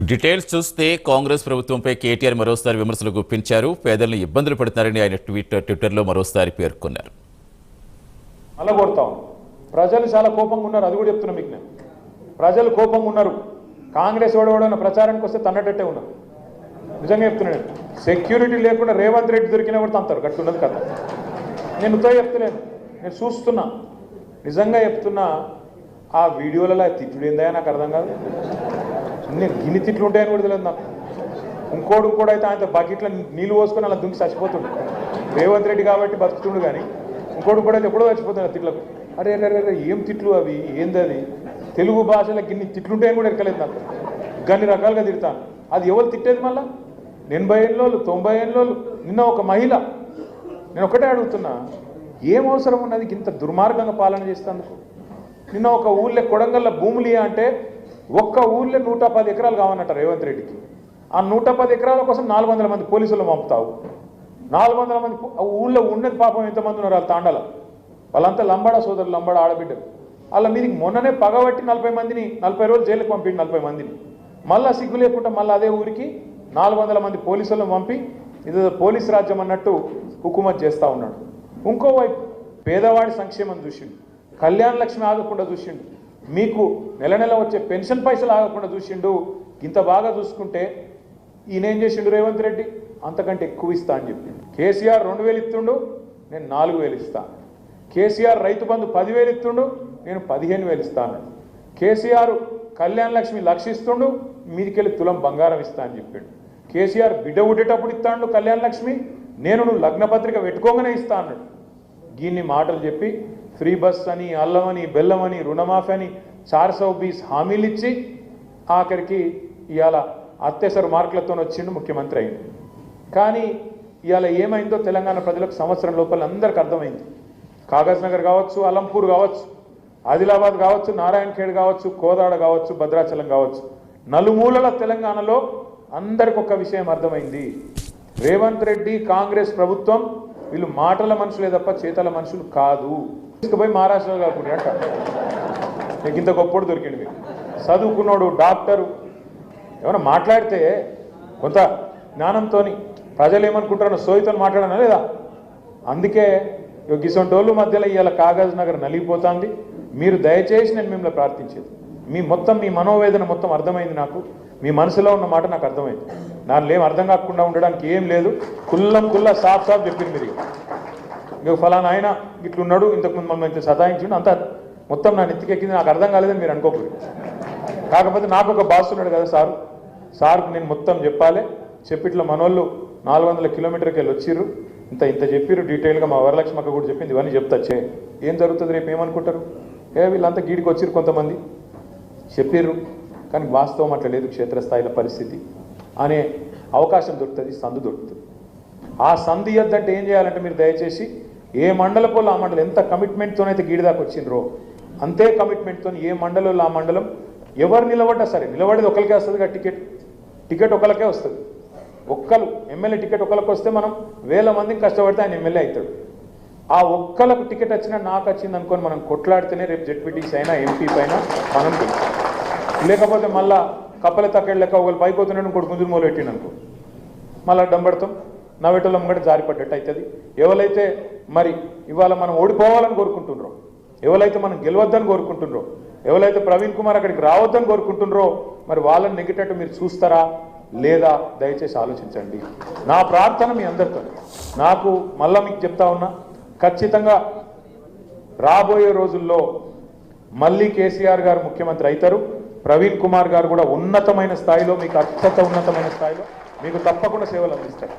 Details చూస్తే కాంగ్రెస్ ప్రభుత్వంపై కేటీఆర్ మరోసారి విమర్శలు గుప్పించారు. పేదలను ఇబ్బందులు పడుతున్నారని ఆయన ట్విట్టర్లో మరోసారి పేర్కొన్నారు. అలా కొడతాం. ప్రజలు చాలా కోపంగా ఉన్నారు, అది కూడా చెప్తున్నా మీకు. నేను ప్రజలు కోపంగా ఉన్నారు. కాంగ్రెస్ ఓడవడన్న ప్రచారానికి వస్తే తన్నట్టే ఉన్నారు. నిజంగా చెప్తున్నాను. సెక్యూరిటీ లేకుండా రేవంత్ రెడ్డి దొరికినా కూడా తంతారు. గట్టున్నది కదా. నేను ఉత్తగా చెప్తలేను, నేను చూస్తున్నా. నిజంగా చెప్తున్నా. ఆ వీడియోలలో తిట్టుడు ఏందా నాకు అర్థం కాదు. నేను గిన్ని తిట్లు ఉంటాయని కూడా తెలియదు నాకు. ఇంకోడు కూడా అయితే ఆయన బకెట్లో నీళ్ళు పోసుకొని అలా దుంకి చచ్చిపోతుండు. రేవంత్ రెడ్డి కాబట్టి బతుకుతుండు, కానీ ఇంకోటి కూడా అయితే ఎప్పుడో చచ్చిపోతున్నాడు తిట్లకు. అరే అరే అరే ఏం తిట్లు అవి, ఏంది అది? తెలుగు భాషలో గిన్ని తిట్లుంటాయని కూడా ఎక్కలేదు నాకు. గన్ని రకాలుగా తిడతాను. అది ఎవరు తిట్టేది మళ్ళా? 80 ఏళ్ళోళ్ళు 90 ఏళ్ళోళ్ళు. నిన్న ఒక మహిళ, నేను ఒకటే అడుగుతున్నా, ఏం అవసరం ఉన్నది ఇంత దుర్మార్గంగా పాలన చేస్తేందుకు? నిన్న ఒక ఊళ్ళో కొడంగల్లో భూములు అంటే ఒక్క ఊళ్ళో 110 ఎకరాలు కావన్నట్ట రేవంత్ రెడ్డికి. ఆ 110 ఎకరాల కోసం 400 మంది పోలీసులు పంపుతావు. 400 మంది ఊళ్ళో ఉన్నది పాపం ఎంతమంది ఉన్నారు వాళ్ళ తాండల. వాళ్ళంతా లంబాడ సోదరులు, లంబాడ ఆడబిడ్డలు. వాళ్ళ మీదకి మొన్ననే పగబట్టి 40 మందిని 40 రోజులు జైలుకి పంపిండి. 40 మందిని మళ్ళీ సిగ్గు లేకుండా మళ్ళీ అదే ఊరికి 400 మంది పోలీసులను పంపి ఇది పోలీస్ రాజ్యం అన్నట్టు హుకుమత్ చేస్తూ ఉన్నాడు. ఇంకోవైపు పేదవాడి సంక్షేమం చూసిండు, కళ్యాణ లక్ష్మి ఆగకుండా చూసిండు, మీకు నెల నెల వచ్చే పెన్షన్ పైసలు ఆగకుండా చూసిండు. ఇంత బాగా చూసుకుంటే ఈయనేం చేసిండు రేవంత్ రెడ్డి? అంతకంటే ఎక్కువ ఇస్తా అని చెప్పిండు. కేసీఆర్ 2000 ఇస్తుండు, నేను 4000 ఇస్తాను. కేసీఆర్ రైతు బంధు 10,000 ఇస్తుండు, నేను 15,000 ఇస్తాను. కేసీఆర్ కళ్యాణ లక్ష్మి 1,00,000 ఇస్తుండు, మీదికెళ్ళి తులం బంగారం ఇస్తా అని చెప్పిండు. కేసీఆర్ బిడ్డ ఉడేటప్పుడు ఇస్తాడు కళ్యాణ లక్ష్మి, నేను నువ్వు లగ్నపత్రిక పెట్టుకోగానే ఇస్తా అన్నాడు. దీన్ని మాటలు చెప్పి ఫ్రీ బస్ అని, అల్లం అని, బెల్లం అని, రుణమాఫీ అని 420 హామీలు ఇచ్చి ఆఖరికి ఇవాళ అత్యవసర మార్కులతో వచ్చిండు, ముఖ్యమంత్రి అయింది. కానీ ఇవాళ ఏమైందో తెలంగాణ ప్రజలకు సంవత్సరం లోపల అందరికీ అర్థమైంది. కాగజ్ నగర్ కావచ్చు, అలంపూర్ కావచ్చు, ఆదిలాబాద్ కావచ్చు, నారాయణఖేడ్ కావచ్చు, కోదాడ కావచ్చు, భద్రాచలం కావచ్చు, నలుమూలల తెలంగాణలో అందరికి ఒక విషయం అర్థమైంది. రేవంత్ రెడ్డి కాంగ్రెస్ ప్రభుత్వం వీళ్ళు మాటల మనుషులే తప్ప చేతల మనుషులు కాదు. తీసుకుపోయి మహారాష్ట్రలో కాకుండా అంట. నీకు ఇంత గొప్పడు దొరికింది. మీకు చదువుకున్నాడు, డాక్టరు, ఏమైనా మాట్లాడితే కొంత జ్ఞానంతో ప్రజలు ఏమనుకుంటారో సోయితో మాట్లాడనా లేదా? అందుకే గిసొంటోళ్ళు మధ్యలో ఇవాళ కాగజ్ నగర్ నలిగిపోతుంది. మీరు దయచేసి నేను మిమ్మల్ని ప్రార్థించేది, మీ మనోవేదన మొత్తం అర్థమైంది నాకు. మీ మనసులో ఉన్న మాట నాకు అర్థమైంది. నాకు ఏం అర్థం కాకుండా ఉండడానికి ఏం లేదు. కుల్లా సాఫ్ చెప్పింది మీరు. ఇక ఫలానా ఆయన ఇట్లున్నాడు, ఇంతకుముందు మమ్మల్ని ఇంత సతాయించుండు, అంతా మొత్తం నా నెత్తికెక్కింది. నాకు అర్థం కాలేదని మీరు అనుకోకూడదు. కాకపోతే నాకు ఒక బాస్ ఉన్నాడు కదా సార్కు నేను మొత్తం చెప్పాలి. చెప్పిట్లా మనోళ్ళు 400 కిలోమీటర్కి వెళ్ళి వచ్చిర్రు, ఇంత చెప్పిర్రు డీటెయిల్గా. మా వరలక్ష్మక్క కూడా చెప్పింది. ఇవన్నీ చెప్తాచ్చే ఏం జరుగుతుంది రేపు ఏమనుకుంటారు? వీళ్ళంతా గీడికి వచ్చిర్రు, కొంతమంది చెప్పిర్రు, కానీ వాస్తవం అట్లా లేదు. క్షేత్రస్థాయిలో పరిస్థితి అనే అవకాశం దొరుకుతుంది, సందు దొరుకుతుంది. ఆ సందు ఇద్దంటే ఏం చేయాలంటే మీరు దయచేసి ఏ మండలపోలో ఆ మండలం ఎంత కమిట్మెంట్తోనైతే గీడి దాకా వచ్చిండ్రో అంతే కమిట్మెంట్తో ఏ మండలంలో ఆ మండలం ఎవరు నిలబడ్డా సరే, నిలబడేది ఒకరికే వస్తుంది. టికెట్ ఒకరికే వస్తుంది. ఎమ్మెల్యే టికెట్ ఒకరికి వస్తే మనం 1000 మందిని కష్టపడితే ఆయన ఎమ్మెల్యే అవుతాడు. ఆ ఒక్కలకు టికెట్ వచ్చినా నాకు వచ్చింది అనుకొని మనం కొట్లాడితేనే రేపు జెడ్పీటీసీ అయినా ఎంపీ పైన మనం గెలుస్తాం. లేకపోతే మళ్ళా కప్పల తక్కడి లెక్క ఒకళ్ళు పైపోతున్నాడు, ఇంకోటి గుంజులు మూలు పెట్టిండు అనుకో, మళ్ళీ డంబడతాం. నవ్వేటోళ్ళం కూడా జారిపడ్డట్టు అవుతుంది. ఎవరైతే మరి ఇవాళ మనం ఓడిపోవాలని కోరుకుంటున్నారో, ఎవరైతే మనం గెలవద్దని కోరుకుంటున్నారో, ఎవరైతే ప్రవీణ్ కుమార్ అక్కడికి రావద్దని కోరుకుంటున్నారో, మరి వాళ్ళని నెగ్గేటట్టు మీరు చూస్తారా లేదా? దయచేసి ఆలోచించండి. నా ప్రార్థన మీ అందరితో. నాకు మళ్ళా మీకు చెప్తా ఉన్నా, ఖచ్చితంగా రాబోయే రోజుల్లో మళ్ళీ కేసీఆర్ గారు ముఖ్యమంత్రి అవుతారు. ప్రవీణ్ కుమార్ గారు కూడా ఉన్నతమైన స్థాయిలో, మీకు ఉన్నతమైన స్థాయిలో మీకు తప్పకుండా సేవలు అందిస్తారు.